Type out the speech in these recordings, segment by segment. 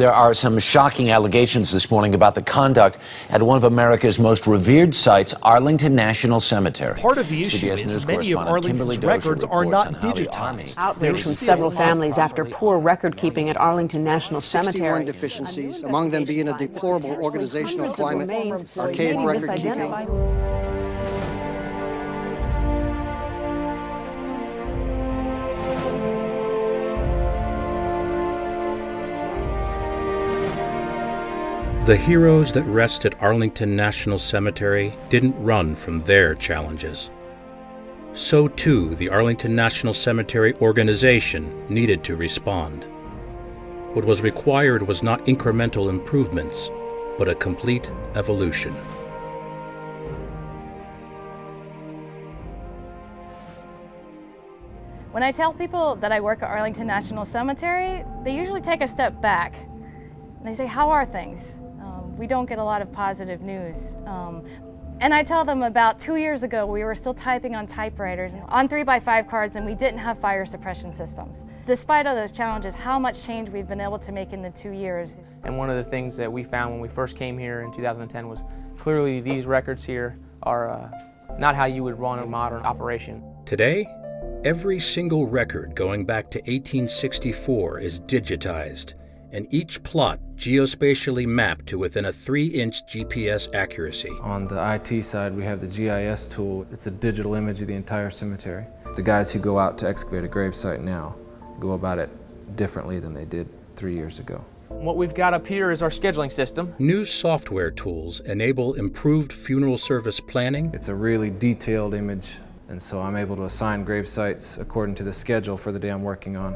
There are some shocking allegations this morning about the conduct at one of America's most revered sites, Arlington National Cemetery. Part of the issue is many of Arlington's records are not digitized. Outrage from several families after poor record keeping at Arlington National Cemetery. 61 deficiencies, among them being a deplorable organizational climate, archaic record keeping. The heroes that rest at Arlington National Cemetery didn't run from their challenges. So too, the Arlington National Cemetery organization needed to respond. What was required was not incremental improvements, but a complete evolution. When I tell people that I work at Arlington National Cemetery, they usually take a step back. They say, "How are things?" We don't get a lot of positive news. And I tell them about 2 years ago, we were still typing on typewriters on 3x5 cards, and we didn't have fire suppression systems. Despite all those challenges, how much change we've been able to make in the 2 years. And one of the things that we found when we first came here in 2010 was clearly these records here are not how you would run a modern operation. Today, every single record going back to 1864 is digitized, and each plot geospatially mapped to within a 3-inch GPS accuracy. On the IT side, we have the GIS tool. It's a digital image of the entire cemetery. The guys who go out to excavate a gravesite now go about it differently than they did 3 years ago. What we've got up here is our scheduling system. New software tools enable improved funeral service planning. It's a really detailed image, and so I'm able to assign gravesites according to the schedule for the day I'm working on,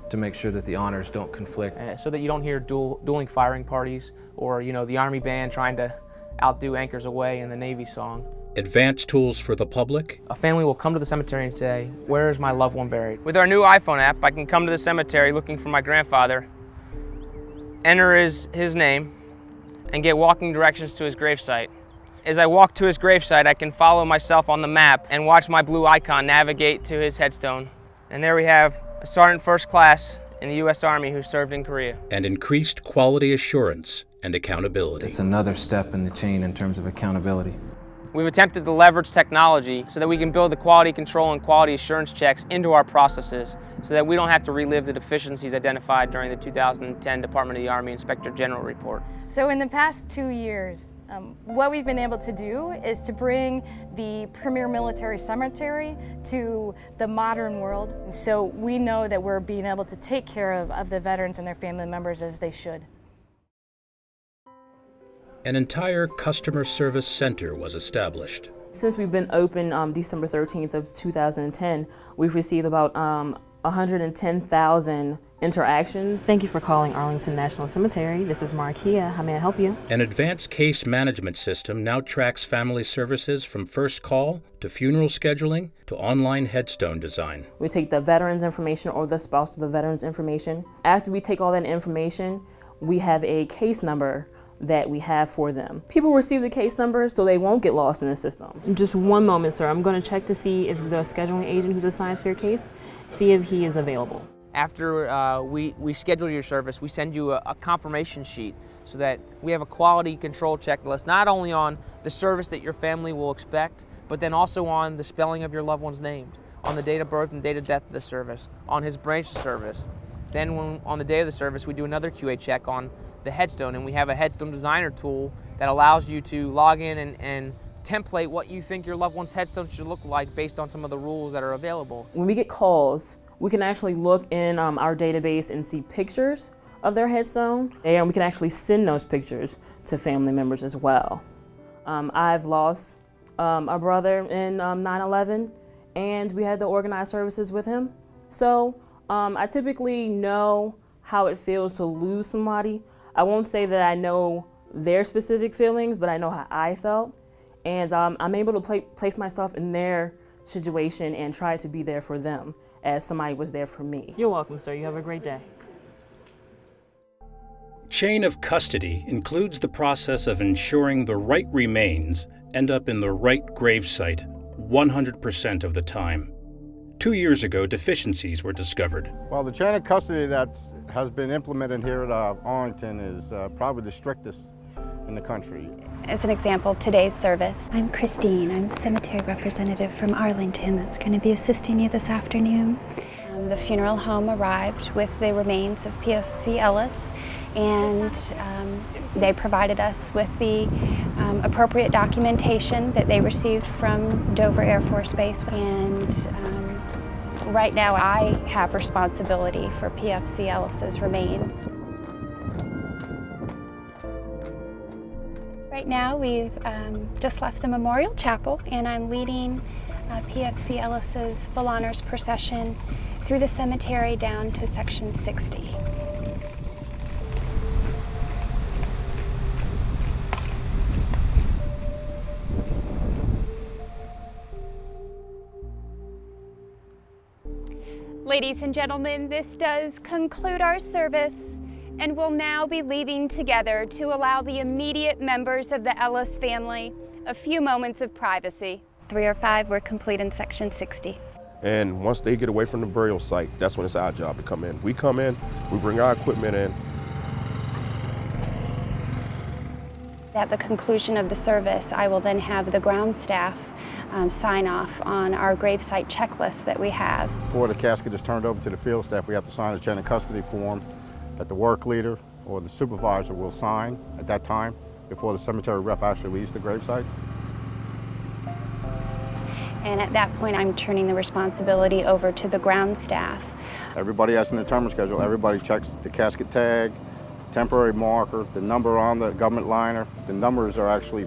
to make sure that the honors don't conflict. So that you don't hear dueling firing parties or, the Army band trying to outdo Anchors Away in the Navy song. Advanced tools for the public. A family will come to the cemetery and say, "Where is my loved one buried?" With our new iPhone app, I can come to the cemetery looking for my grandfather, enter his name, and get walking directions to his gravesite. As I walk to his gravesite, I can follow myself on the map and watch my blue icon navigate to his headstone. And there we have a Sergeant First Class in the U.S. Army who served in Korea. And increased quality assurance and accountability. It's another step in the chain in terms of accountability. We've attempted to leverage technology so that we can build the quality control and quality assurance checks into our processes so that we don't have to relive the deficiencies identified during the 2010 Department of the Army Inspector General report. So in the past 2 years, what we've been able to do is to bring the premier military cemetery to the modern world. So we know that we're being able to take care of the veterans and their family members as they should. An entire customer service center was established. Since we've been open December 13th of 2010, we've received about 110,000 interactions. Thank you for calling Arlington National Cemetery. This is Markia. How may I help you? An advanced case management system now tracks family services from first call to funeral scheduling to online headstone design. We take the veteran's information or the spouse of the veteran's information. After we take all that information, we have a case number that we have for them. People receive the case number so they won't get lost in the system. Just one moment, sir. I'm going to check to see if the scheduling agent who's assigned to your case, see if he is available. After we schedule your service, we send you a confirmation sheet so that we have a quality control checklist, not only on the service that your family will expect, but then also on the spelling of your loved one's name, on the date of birth and date of death of the service, on his branch of service. Then on the day of the service, we do another QA check on the headstone, and we have a headstone designer tool that allows you to log in and template what you think your loved one's headstone should look like based on some of the rules that are available. When we get calls, we can actually look in our database and see pictures of their headstone, and we can actually send those pictures to family members as well. I've lost a brother in 9/11, and we had to organize services with him. So I typically know how it feels to lose somebody. I won't say that I know their specific feelings, but I know how I felt. And I'm able to place myself in their situation and try to be there for them as somebody was there for me. You're welcome, sir. You have a great day. Chain of custody includes the process of ensuring the right remains end up in the right gravesite 100% of the time. 2 years ago, deficiencies were discovered. Well, the chain of custody that has been implemented here at Arlington is probably the strictest in the country. As an example, today's service. I'm Christine. I'm the cemetery representative from Arlington that's going to be assisting you this afternoon. The funeral home arrived with the remains of PFC Ellis, and they provided us with the appropriate documentation that they received from Dover Air Force Base. And right now I have responsibility for PFC Ellis's remains. Right now we've just left the Memorial Chapel, and I'm leading PFC Ellis's full honors procession through the cemetery down to section 60. Ladies and gentlemen, this does conclude our service, and we'll now be leaving together to allow the immediate members of the Ellis family a few moments of privacy. 3 or 5 were complete in section 60. And once they get away from the burial site, that's when it's our job to come in. We come in, we bring our equipment in. At the conclusion of the service, I will then have the ground staff sign off on our gravesite checklist that we have. Before the casket is turned over to the field staff, we have to sign a chain of custody form that the work leader or the supervisor will sign at that time before the cemetery rep actually leaves the gravesite. And at that point, I'm turning the responsibility over to the ground staff. Everybody has an interment schedule. Everybody checks the casket tag, temporary marker, the number on the government liner. The numbers are actually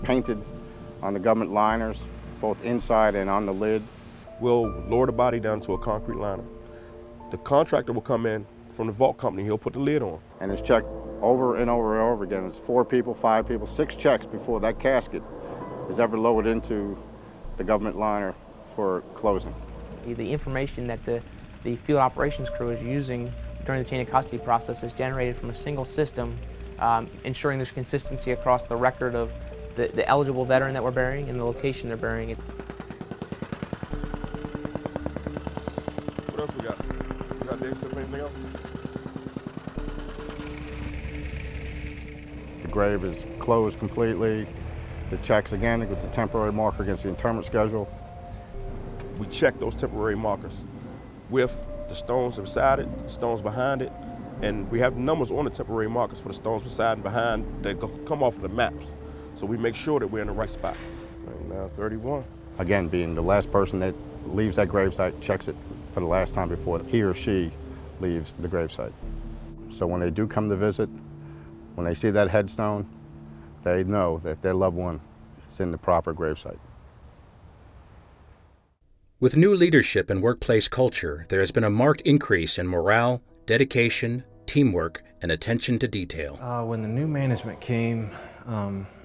painted on the government liners, both inside and on the lid. We'll lower the body down to a concrete liner. The contractor will come in from the vault company. He'll put the lid on. And it's checked over and over and over again. It's 4 people, 5 people, 6 checks before that casket is ever lowered into the government liner for closing. The information that the field operations crew is using during the chain of custody process is generated from a single system, ensuring there's consistency across the record of the eligible veteran that we're burying and the location they're burying it. What else we got? You got Dave, stuff, anything else? The grave is closed completely. The checks again with the temporary marker against the interment schedule. We check those temporary markers with the stones beside it, the stones behind it, and we have numbers on the temporary markers for the stones beside and behind that come off of the maps. So we make sure that we're in the right spot. Right now, 31. Again, being the last person that leaves that gravesite, checks it for the last time before he or she leaves the gravesite. So when they do come to visit, when they see that headstone, they know that their loved one is in the proper gravesite. With new leadership and workplace culture, there has been a marked increase in morale, dedication, teamwork, and attention to detail. When the new management came,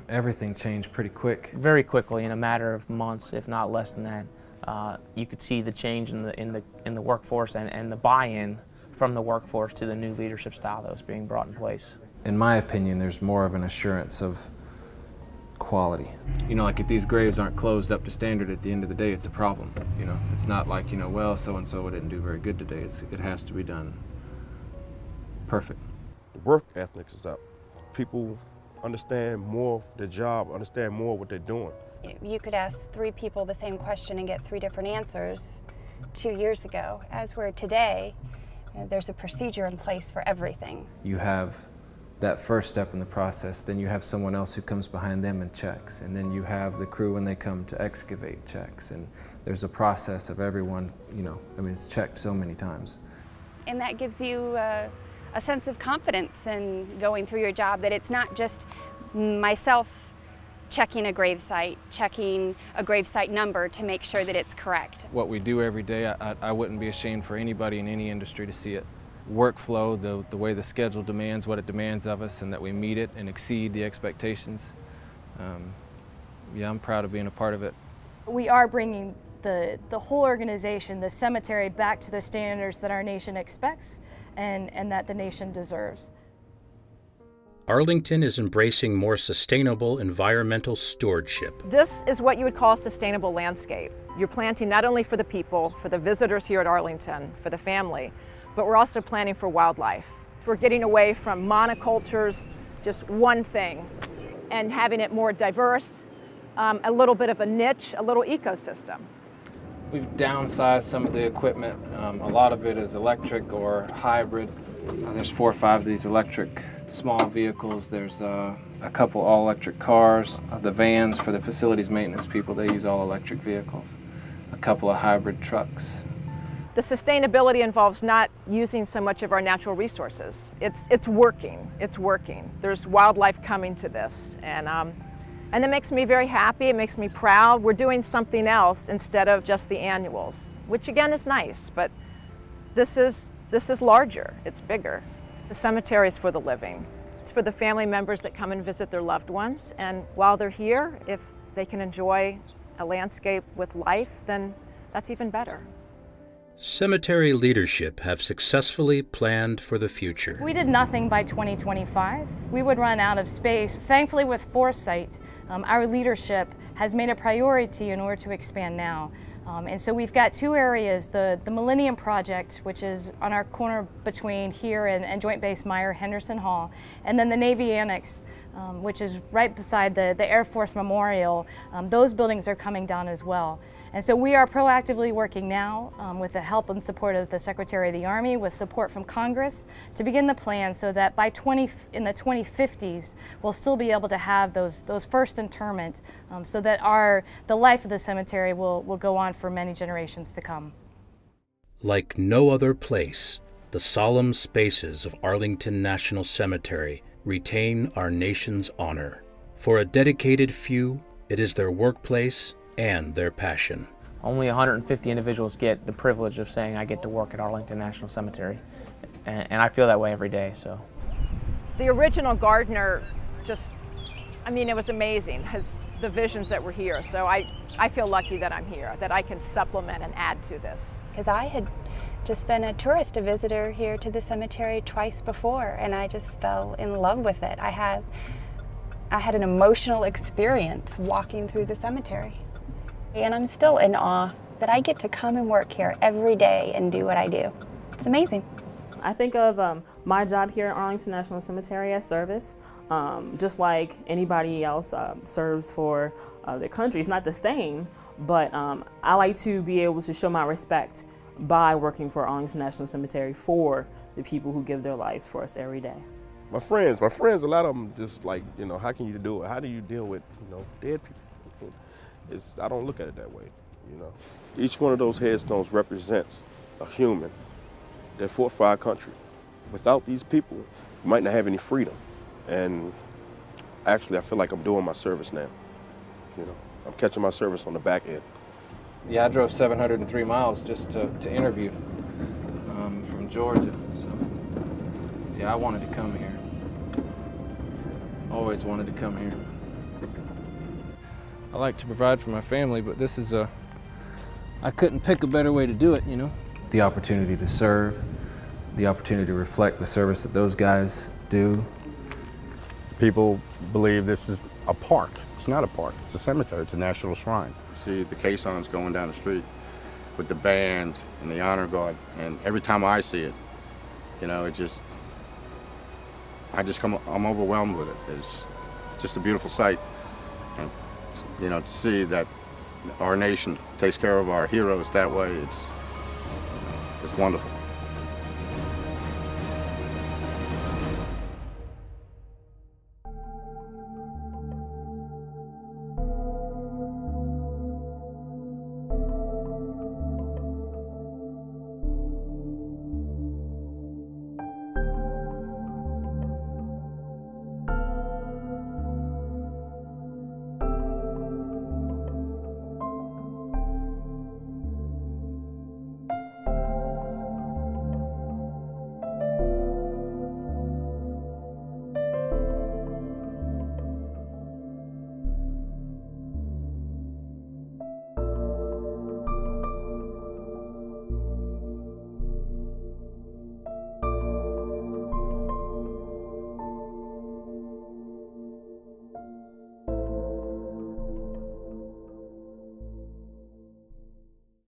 everything changed pretty quick. Very quickly, in a matter of months, if not less than that, you could see the change in the workforce and the buy-in from the workforce to the new leadership style that was being brought in place. In my opinion, there's more of an assurance of quality. You know, like if these graves aren't closed up to standard at the end of the day, it's a problem. You know, it's not like, you know, well, so-and-so didn't do very good today. It has to be done perfect. The work ethic is up. People understand more of their job, understand more what they're doing. You could ask 3 people the same question and get 3 different answers 2 years ago. As we're today, there's a procedure in place for everything. You have that first step in the process, then you have someone else who comes behind them and checks, and then you have the crew when they come to excavate checks, and there's a process of everyone, you know, I mean, it's checked so many times. And that gives you a sense of confidence in going through your job, that it's not just myself checking a gravesite number to make sure that it's correct. What we do every day, I wouldn't be ashamed for anybody in any industry to see it. Workflow, the way the schedule demands what it demands of us, and that we meet it and exceed the expectations. Yeah, I'm proud of being a part of it. We are bringing the whole organization, the cemetery, back to the standards that our nation expects and that the nation deserves. Arlington is embracing more sustainable environmental stewardship. This is what you would call a sustainable landscape. You're planting not only for the people, for the visitors here at Arlington, for the family, but we're also planting for wildlife. We're getting away from monocultures, just one thing, and having it more diverse, a little bit of a niche, a little ecosystem. We've downsized some of the equipment. A lot of it is electric or hybrid. There's 4 or 5 of these electric small vehicles. There's a couple all-electric cars. The vans for the facilities maintenance people, they use all-electric vehicles. A couple of hybrid trucks. The sustainability involves not using so much of our natural resources. It's working. It's working. There's wildlife coming to this, and it makes me very happy. It makes me proud. We're doing something else instead of just the annuals, which again is nice, but this is larger. It's bigger. The cemetery is for the living. It's for the family members that come and visit their loved ones, and while they're here, if they can enjoy a landscape with life, then that's even better. Cemetery leadership have successfully planned for the future. If we did nothing by 2025, we would run out of space. Thankfully, with foresight, our leadership has made a priority in order to expand now. And so we've got 2 areas, the Millennium Project, which is on our corner between here and Joint Base Meyer Henderson Hall, and then the Navy Annex, which is right beside the Air Force Memorial. Those buildings are coming down as well. And so we are proactively working now with the help and support of the Secretary of the Army, with support from Congress, to begin the plan so that in the 2050s, we'll still be able to have those first interment so that the life of the cemetery will go on for many generations to come. Like no other place, the solemn spaces of Arlington National Cemetery retain our nation's honor. For a dedicated few, it is their workplace and their passion. Only 150 individuals get the privilege of saying, I get to work at Arlington National Cemetery. And I feel that way every day, so. The original gardener it was amazing, the visions that were here. So I feel lucky that I'm here, that I can supplement and add to this. Because I had just been a tourist, a visitor here to the cemetery twice before, and I just fell in love with it. I had an emotional experience walking through the cemetery. And I'm still in awe that I get to come and work here every day and do what I do. It's amazing. I think of my job here at Arlington National Cemetery as service, just like anybody else serves for their country. It's not the same, but I like to be able to show my respect by working for Arlington National Cemetery for the people who give their lives for us every day. My friends, a lot of them just like, how can you do it? How do you deal with, dead people? I don't look at it that way, Each one of those headstones represents a human that fought for our country. Without these people, you might not have any freedom. And actually, I feel like I'm doing my service now. I'm catching my service on the back end. Yeah, I drove 703 miles just to interview from Georgia. So, yeah, I wanted to come here. Always wanted to come here. I like to provide for my family, but this is I couldn't pick a better way to do it, The opportunity to serve, the opportunity to reflect the service that those guys do. People believe this is a park. It's not a park, it's a cemetery, it's a national shrine. See the caissons going down the street with the band and the honor guard, and every time I see it, I'm overwhelmed with it. It's just a beautiful sight. And, to see that our nation takes care of our heroes that way, it's wonderful.